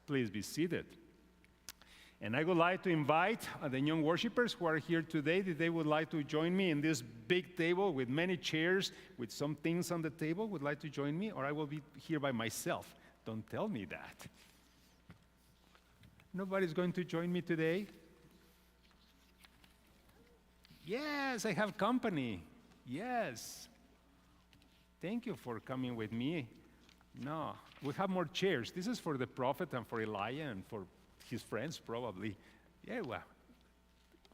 Please be seated. And I would like to invite the young worshipers who are here today, that they would like to join me in this big table with many chairs, with some things on the table. Would like to join me, or I will be here by myself. Don't tell me that. Nobody's going to join me today? Yes, I have company. Yes. Thank you for coming with me. No, we have more chairs. This is for the prophet and for Elijah and for his friends, probably. Yeah, well,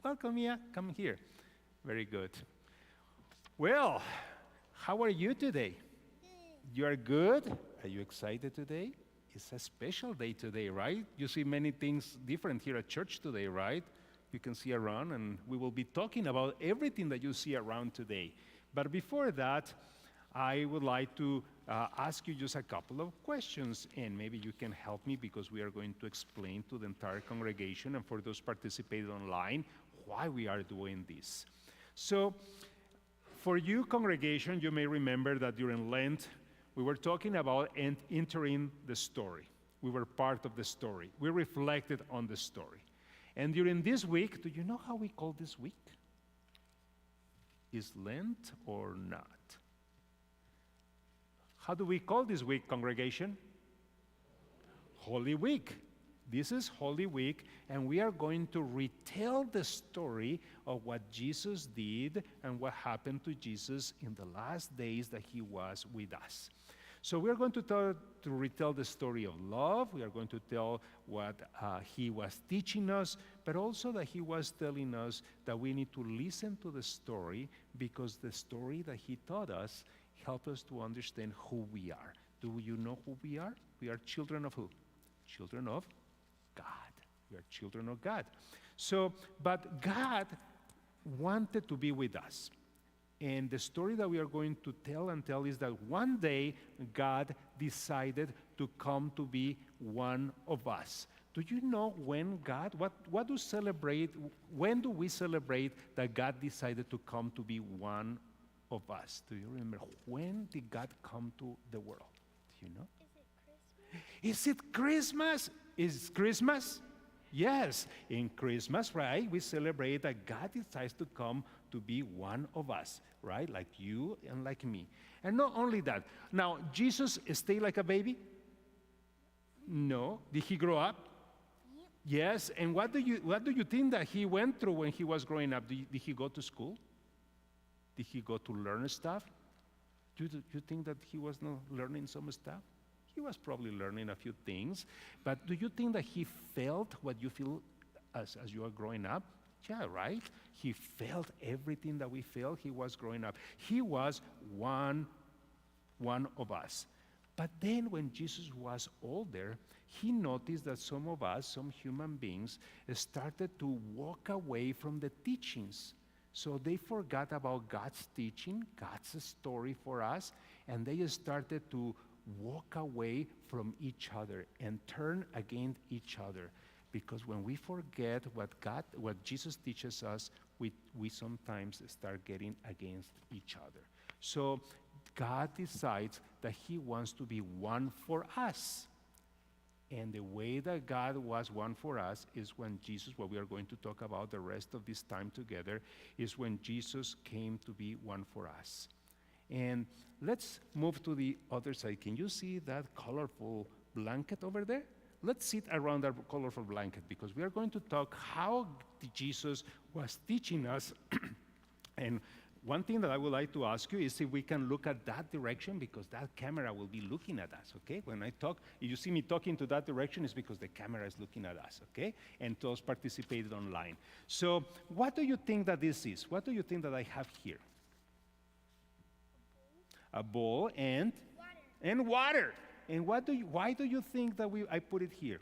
welcome, Mia. Come here. Very good. Well, how are you today? You are good? Are you excited today? It's a special day today, right? You see many things different here at church today, right? You can see around, and we will be talking about everything that you see around today. But before that, I would like to ask you just a couple of questions, and maybe you can help me, because we are going to explain to the entire congregation and for those participating online why we are doing this. So, for you, congregation, you may remember that during Lent, we were talking about entering the story. We were part of the story. We reflected on the story. And during this week, do you know how we call this week? Is Lent or not? How do we call this week, congregation? Holy Week. This is Holy Week, and we are going to retell the story of what Jesus did and what happened to Jesus in the last days that he was with us. So we are going to retell the story of love. We are going to tell what he was teaching us, but also that he was telling us that we need to listen to the story, because the story that he taught us help us to understand who we are. Do you know who we are? We are children of who? Children of God. We are children of God. So, but God wanted to be with us. And the story that we are going to tell is that one day God decided to come to be one of us. Do you know when when do we celebrate that God decided to come to be one of us? Do you remember? When did God come to the world? Do you know? Is it Christmas? Is Christmas? Yes, in Christmas, right, we celebrate that God decides to come to be one of us, right? Like you and like me. And not only that. Now, Jesus stayed like a baby? No. Did he grow up? Yes. And what do you think that he went through when he was growing up? Did he go to school? Did he go to learn stuff? Do you think that he was not learning some stuff? He was probably learning a few things. But do you think that he felt what you feel as you are growing up? Yeah, right? He felt everything that we feel. He was growing up. He was one of us. But then when Jesus was older, he noticed that some of us, some human beings, started to walk away from the teachings. So they forgot about God's teaching, God's story for us, and they started to walk away from each other and turn against each other. Because when we forget what Jesus teaches us, we sometimes start getting against each other. So God decides that he wants to be one for us. And the way that God was one for us is when Jesus, what we are going to talk about the rest of this time together, is when Jesus came to be one for us. And let's move to the other side. Can you see that colorful blanket over there? Let's sit around that colorful blanket, because we are going to talk how Jesus was teaching us. And one thing that I would like to ask you is if we can look at that direction, because that camera will be looking at us, okay? When I talk, if you see me talking to that direction, it's because the camera is looking at us, okay? And those participated online. So what do you think that this is? What do you think that I have here? A bowl and water. And why do you think that I put it here?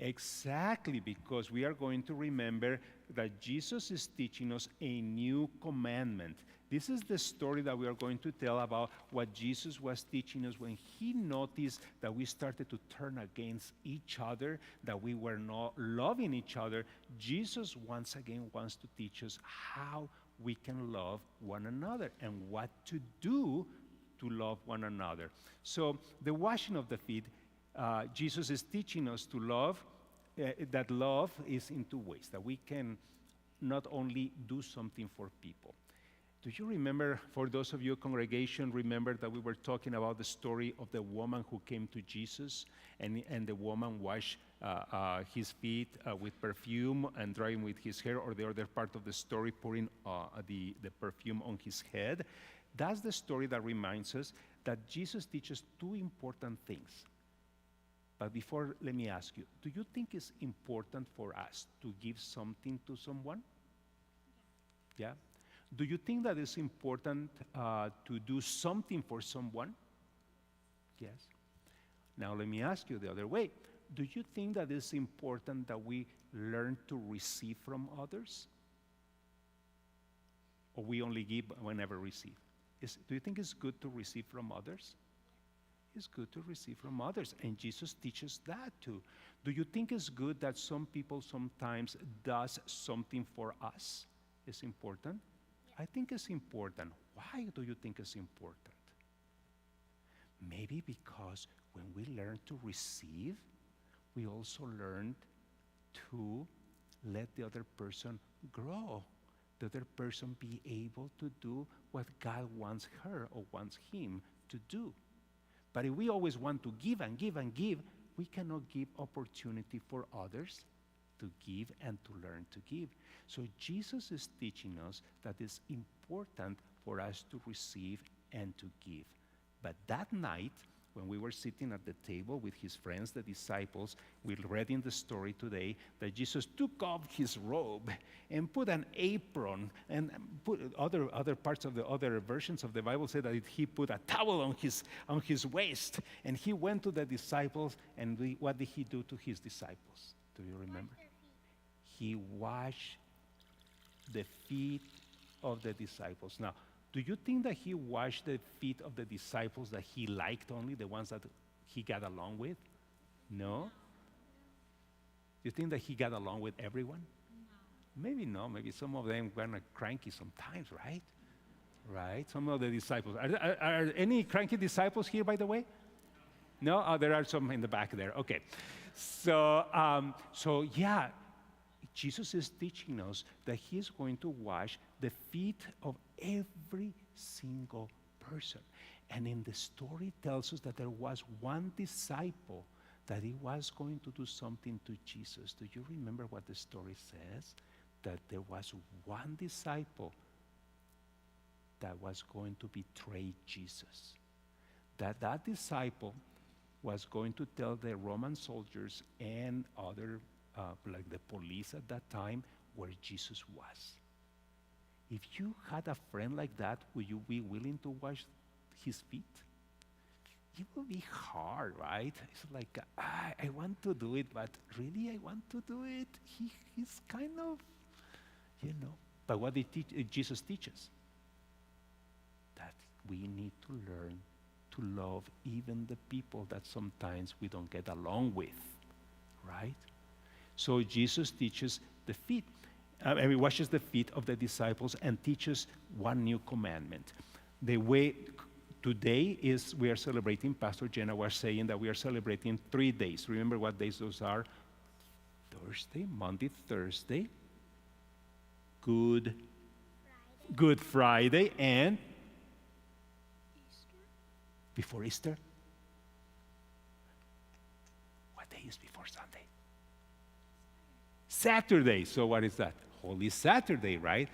Exactly, because we are going to remember that Jesus is teaching us a new commandment. This is the story that we are going to tell about what Jesus was teaching us when he noticed that we started to turn against each other, that we were not loving each other. Jesus once again wants to teach us how we can love one another and what to do to love one another. So the washing of the feet, Jesus is teaching us to love, that love is in two ways, that we can not only do something for people. Do you remember, for those of you congregation, remember that we were talking about the story of the woman who came to Jesus, and the woman washed his feet with perfume and drying with his hair, or the other part of the story, pouring the perfume on his head? That's the story that reminds us that Jesus teaches two important things. But before, let me ask you, do you think it's important for us to give something to someone? Yeah? Do you think that it's important to do something for someone? Yes. Now let me ask you the other way. Do you think that it's important that we learn to receive from others? Or we only give whenever receive? Do you think it's good to receive from others? It's good to receive from others, and Jesus teaches that too. Do you think it's good that some people sometimes does something for us? It's important? I think it's important. Why do you think it's important? Maybe because when we learn to receive, we also learn to let the other person grow, the other person be able to do what God wants her or wants him to do. But if we always want to give and give and give, we cannot give opportunity for others to give and to learn to give. So Jesus is teaching us that it's important for us to receive and to give. But that night, when we were sitting at the table with his friends, the disciples, we read in the story today that Jesus took off his robe and put an apron, and put other parts of the other versions of the Bible say that he put a towel on his waist, and he went to the disciples, and what did he do to his disciples? Do you remember? He washed the feet of the disciples. Now, do you think that he washed the feet of the disciples that he liked only, the ones that he got along with? No? You think that he got along with everyone? No. Maybe no. Maybe some of them were cranky sometimes, right? Right? Some of the disciples. Are any cranky disciples here, by the way? No? Oh, there are some in the back there. Okay. So yeah, Jesus is teaching us that he is going to wash the feet of every single person. And in the story tells us that there was one disciple that he was going to do something to Jesus. Do you remember what the story says? That there was one disciple that was going to betray Jesus. That disciple was going to tell the Roman soldiers and other like the police at that time, where Jesus was. If you had a friend like that, would you be willing to wash his feet? It will be hard, right? It's like, I want to do it, but really I want to do it? He's kind of, But what did Jesus teaches? That we need to learn to love even the people that sometimes we don't get along with, right? So Jesus teaches the feet. He washes the feet of the disciples and teaches one new commandment. The way today is we are celebrating, Pastor Jenna was saying that we are celebrating 3 days. Remember what days those are? Thursday, Maundy Thursday, Good Friday, and Easter. Before Easter? What day is before Sunday? Saturday. So what is that? Holy Saturday, right?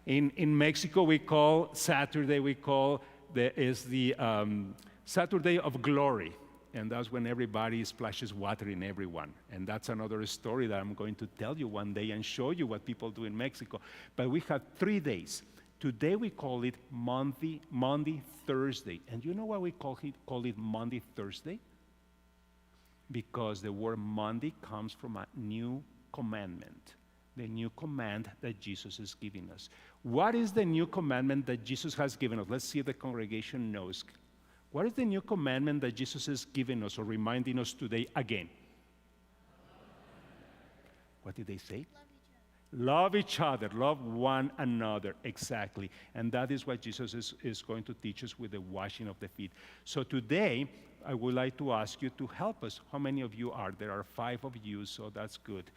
In Mexico, we call Saturday, the Saturday of Glory. And that's when everybody splashes water in everyone. And that's another story that I'm going to tell you one day and show you what people do in Mexico. But we have 3 days. Today we call it Maundy Thursday. And you know why we call it Maundy Thursday? Because the word Maundy comes from a new commandment, the new command that Jesus is giving us. What is the new commandment that Jesus has given us? Let's see if the congregation knows. What is the new commandment that Jesus is giving us or reminding us today again? What did they say? Love each other, love one another, exactly. And that is what Jesus is going to teach us with the washing of the feet. So today, I would like to ask you to help us. How many of you are? There are 5 of you, so that's good.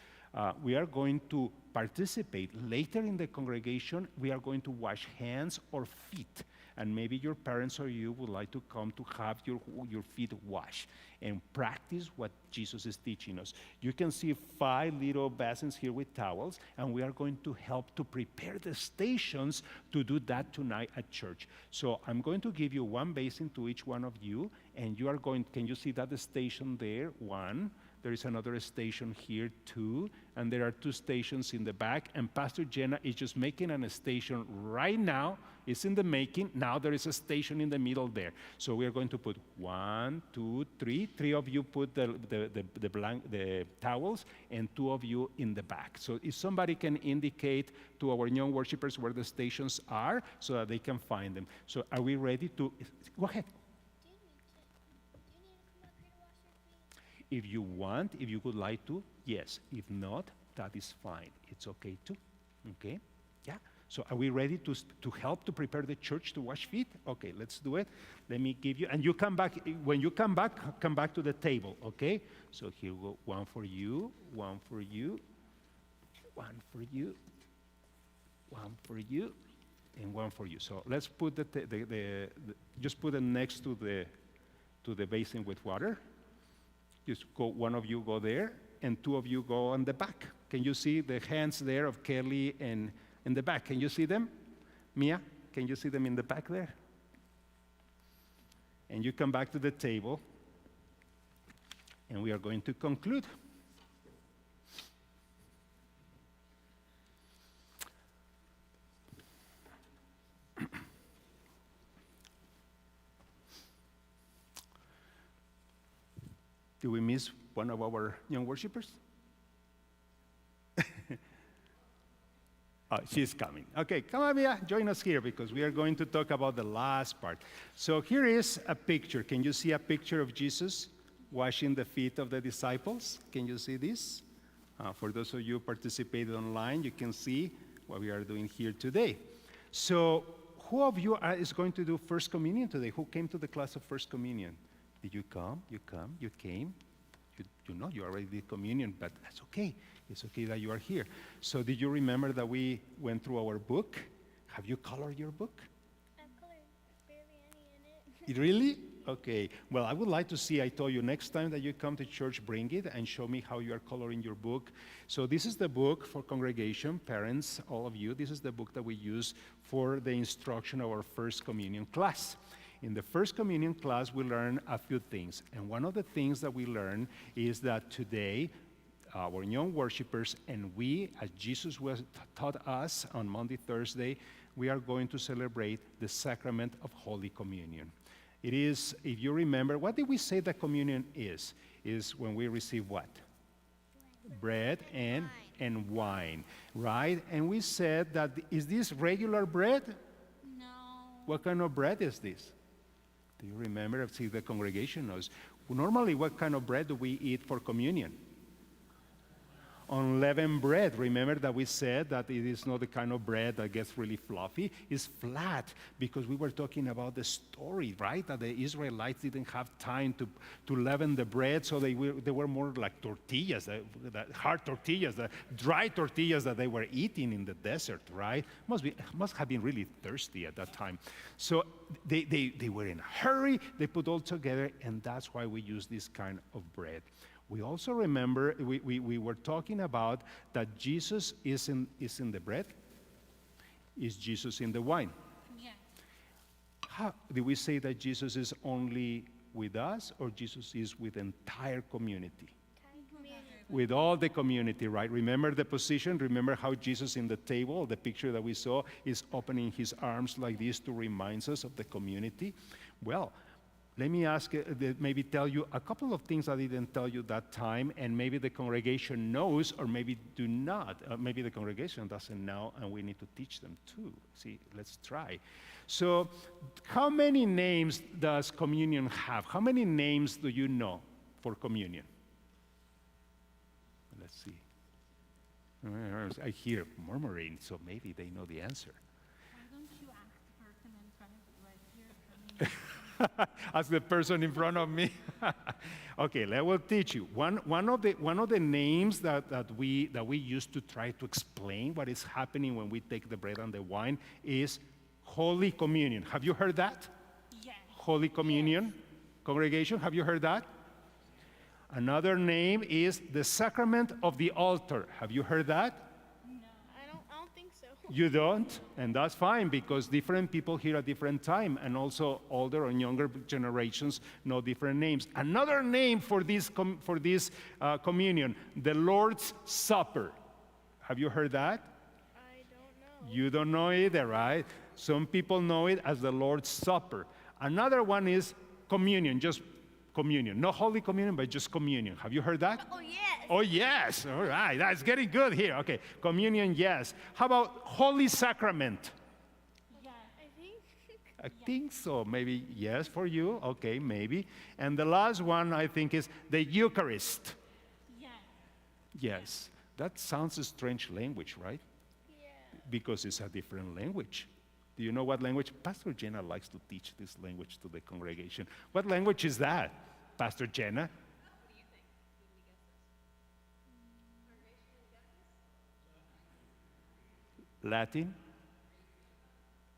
We are going to participate. Later in the congregation, we are going to wash hands or feet. And maybe your parents or you would like to come to have your feet washed and practice what Jesus is teaching us. You can see 5 little basins here with towels, and we are going to help to prepare the stations to do that tonight at church. So I'm going to give you 1 basin to each one of you, and you are going, can you see that the station there? 1. There is another station here, 2, and there are 2 stations in the back, and Pastor Jenna is just making a station right now. It's in the making. Now there is a station in the middle there. So we are going to put 1, 2, 3. 3 of you put the towels, and 2 of you in the back. So if somebody can indicate to our young worshipers where the stations are so that they can find them. So are we ready to, go ahead. If you want, if you would like to, yes. If not, that is fine. It's okay too. Okay? Yeah? So are we ready to help to prepare the church to wash feet? Okay, let's do it. Let me give you, and you come back, when you come back to the table, okay? So here we go, 1 for you, 1 for you, 1 for you, 1 for you, and 1 for you. So let's put just put it next to the basin with water. Just go, 1 of you go there, and 2 of you go on the back. Can you see the hands there of Kelly and in the back? Can you see them? Mia, can you see them in the back there? And you come back to the table, and we are going to conclude. Do we miss one of our young worshipers? Oh, she's coming. Okay, come on, Mia, join us here because we are going to talk about the last part. So here is a picture. Can you see a picture of Jesus washing the feet of the disciples? Can you see this? For those of you who participated online, you can see what we are doing here today. So who of you is going to do First Communion today? Who came to the class of First Communion? Did you come? You came. You know you already did communion, but that's okay. It's okay that you are here. So did you remember that we went through our book? Have you colored your book? I've colored barely any in it. Really? Okay. Well, I would like to see, I told you, next time that you come to church, bring it and show me how you are coloring your book. So this is the book for congregation, parents, all of you. This is the book that we use for the instruction of our First Communion class. In the First Communion class, we learn a few things. And one of the things that we learn is that today, our young worshipers and we, as Jesus was taught us on Maundy Thursday, we are going to celebrate the sacrament of Holy Communion. It is, if you remember, what did we say that communion is? Is when we receive what? Bread and wine, right? And we said that, is this regular bread? No. What kind of bread is this? Do you remember? See, the congregation knows. Normally, what kind of bread do we eat for communion? Unleavened bread. Remember that we said that it is not the kind of bread that gets really fluffy. It's flat because we were talking about the story, right? That the Israelites didn't have time to leaven the bread, so they were more like tortillas, that hard tortillas, the dry tortillas that they were eating in the desert, right? Must have been really thirsty at that time. So they were in a hurry. They put all together, and that's why we use this kind of bread. We also remember, we were talking about that Jesus is in the bread. Is Jesus in the wine? Yeah. How, did we say that Jesus is only with us, or Jesus is with the entire community? With all the community, right? Remember the position? Remember how Jesus in the table, the picture that we saw, is opening his arms like this to remind us of the community? Well, let me ask, maybe tell you a couple of things I didn't tell you that time, and maybe the congregation knows, or maybe do not. Maybe the congregation doesn't know, and we need to teach them too. See, let's try. So, how many names does communion have? How many names do you know for communion? Let's see. I hear murmuring, so maybe they know the answer. Why don't you ask the person in front of you right here? Ask the person in front of me. Okay, I will teach you. One of the names that we use to try to explain what is happening when we take the bread and the wine is Holy Communion. Have you heard that? Yes. Holy Communion. Congregation, have you heard that? Another name is the Sacrament of the Altar. Have you heard that? I don't think so. You don't? And that's fine because different people here at different time and also older and younger generations know different names. Another name for this communion, the Lord's Supper. Have you heard that? I don't know. You don't know either, right? Some people know it as the Lord's Supper. Another one is communion, just communion. Not Holy Communion, but just communion. Have you heard that? Oh, yes. Oh, yes. All right. That's getting good here. Okay. Communion, yes. How about Holy Sacrament? Yes. I think. I think so. Maybe yes for you. Okay, maybe. And the last one, I think, is the Eucharist. Yes. Yes. That sounds a strange language, right? Yeah. Because it's a different language. Do you know what language? Pastor Jenna likes to teach this language to the congregation. What language is that, Pastor Jenna? Latin,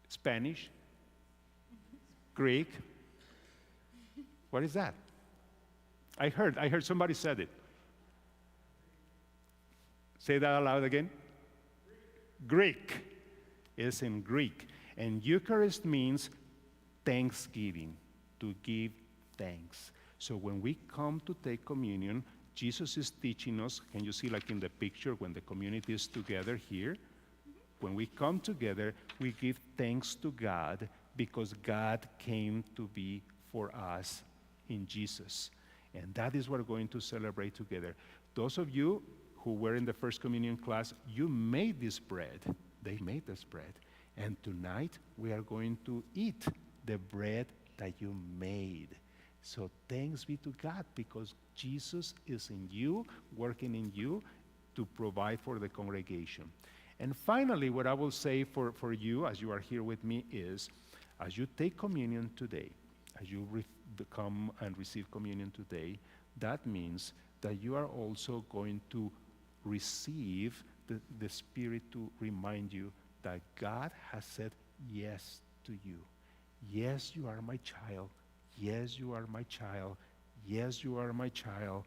Spanish, Greek. What is that? I heard somebody said it. Say that aloud again. Greek. It's in Greek. And Eucharist means thanksgiving, to give thanks. So when we come to take communion, Jesus is teaching us, can you see like in the picture when the community is together here? When we come together, we give thanks to God because God came to be for us in Jesus. And that is what we're going to celebrate together. Those of you who were in the first communion class, you made this bread. They made this bread. And tonight, we are going to eat the bread that you made. So thanks be to God because Jesus is in you, working in you to provide for the congregation. And finally, what I will say for you as you are here with me is, as you take communion today, as you come and receive communion today, that means that you are also going to receive the Spirit to remind you that God has said yes to you. Yes, you are my child. Yes, you are my child. Yes, you are my child.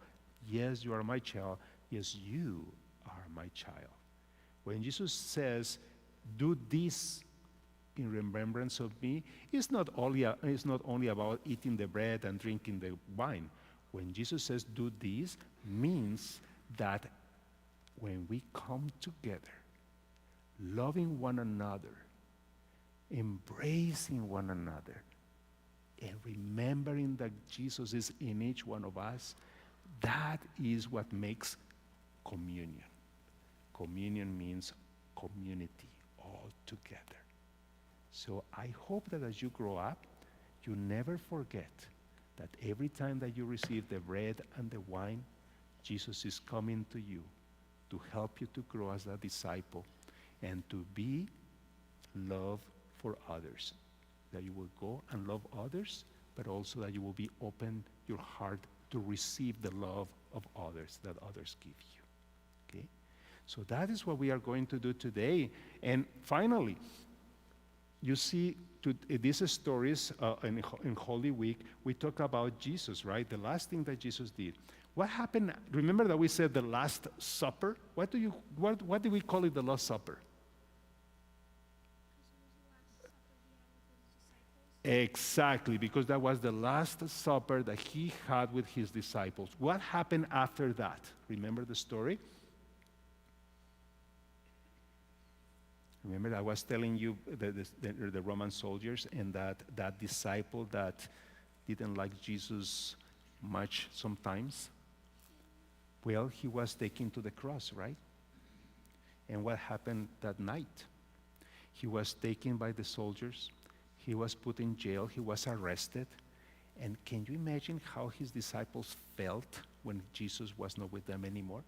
Yes, you are my child. Yes, you are my child. When Jesus says, do this in remembrance of me, it's not only about eating the bread and drinking the wine. When Jesus says, do this, means that when we come together, loving one another, embracing one another, and remembering that Jesus is in each one of us, that is what makes communion. Communion means community all together. So I hope that as you grow up, you never forget that every time that you receive the bread and the wine, Jesus is coming to you to help you to grow as a disciple and to be love for others. That you will go and love others, but also that you will be open your heart to receive the love of others that others give you. Okay? So that is what we are going to do today. And finally, you see, these stories in Holy Week, we talk about Jesus, right? The last thing that Jesus did. What happened? Remember that we said the Last Supper? What do we call it the Last Supper? Exactly, because that was the Last Supper that he had with his disciples. What happened after that? Remember the story? Remember I was telling you the Roman soldiers and that disciple that didn't like Jesus much sometimes? Well, he was taken to the cross, right? And what happened that night? He was taken by the soldiers. He was put in jail. He was arrested. And can you imagine how his disciples felt when Jesus was not with them anymore?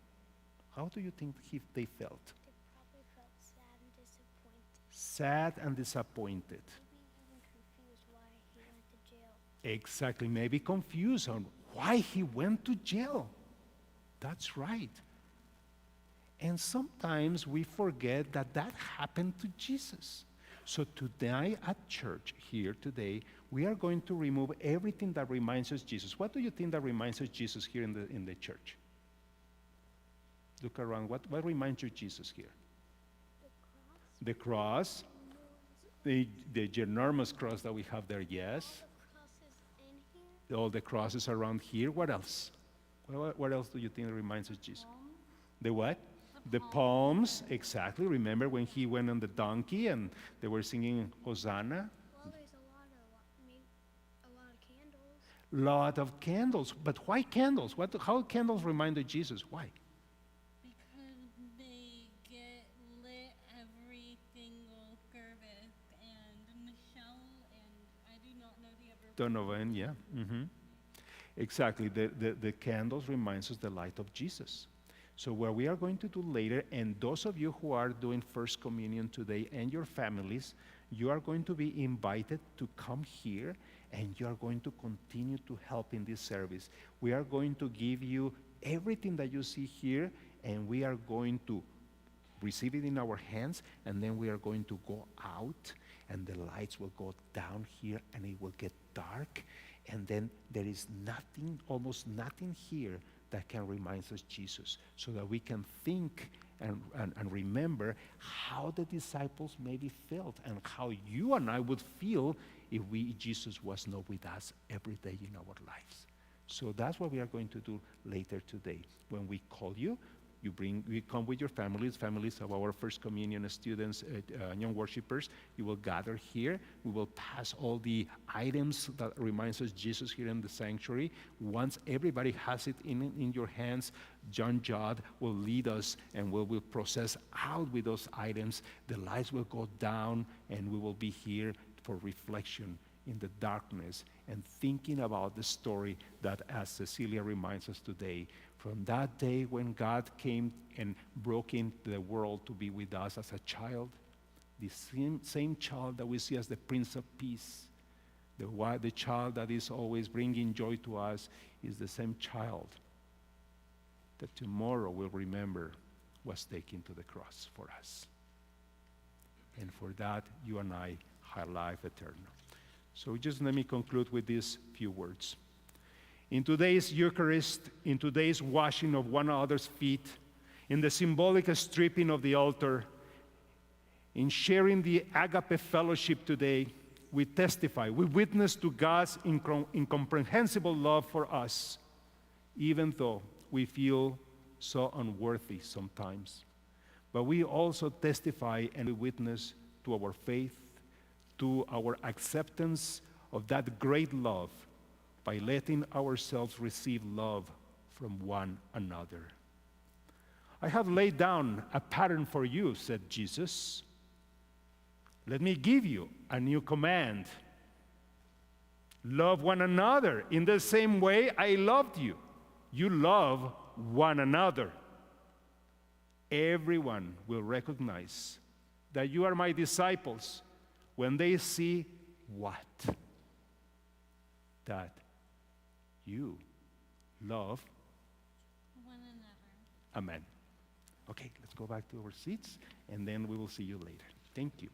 How do you think they felt? They probably felt sad and disappointed. Sad and disappointed. Maybe even confused why he went to jail. Exactly, maybe confused on why he went to jail. That's right. And sometimes we forget that that happened to Jesus. So today at church, here today, we are going to remove everything that reminds us Jesus. What do you think that reminds us Jesus here in the church? Look around. What reminds you Jesus here? The cross. The cross. The ginormous cross that we have there, yes. The crosses in here. All the crosses around here. What else? What else do you think reminds us Jesus? The what? The palms, exactly. Remember when he went on the donkey and they were singing Hosanna? Well, there's a lot of candles. Lot of candles. But why candles? How candles reminded Jesus? Why? Because they get lit every single service, and Michelle and I do not know the other. Donovan, yeah. Exactly. The candles reminds us the light of Jesus. So what we are going to do later, and those of you who are doing First Communion today and your families, you are going to be invited to come here and you are going to continue to help in this service. We are going to give you everything that you see here, and we are going to receive it in our hands, and then we are going to go out and the lights will go down here and it will get dark, and then there is nothing, almost nothing here that can remind us Jesus, so that we can think and remember how the disciples maybe felt and how you and I would feel if Jesus was not with us every day in our lives. So that's what we are going to do later today. When we call you, you come with your families of our First Communion students, young worshipers. You will gather here. We will pass all the items that reminds us Jesus here in the sanctuary. Once everybody has it in your hands, John Judd will lead us and we will process out with those items. The lights will go down and we will be here for reflection in the darkness and thinking about the story that, as Cecilia reminds us today, from that day when God came and broke into the world to be with us as a child, the same child that we see as the Prince of Peace, the child that is always bringing joy to us, is the same child that tomorrow we'll remember was taken to the cross for us. And for that, you and I have life eternal. So just let me conclude with these few words. In today's Eucharist, in today's washing of one another's feet, in the symbolic stripping of the altar, in sharing the agape fellowship today, we testify, we witness to God's incomprehensible love for us, even though we feel so unworthy sometimes. But we also testify and we witness to our faith, to our acceptance of that great love, by letting ourselves receive love from one another. I have laid down a pattern for you, said Jesus. Let me give you a new command. Love one another in the same way I loved you. You love one another. Everyone will recognize that you are my disciples when they see what? That you love one another. Amen. Okay, let's go back to our seats, and then we will see you later. Thank you.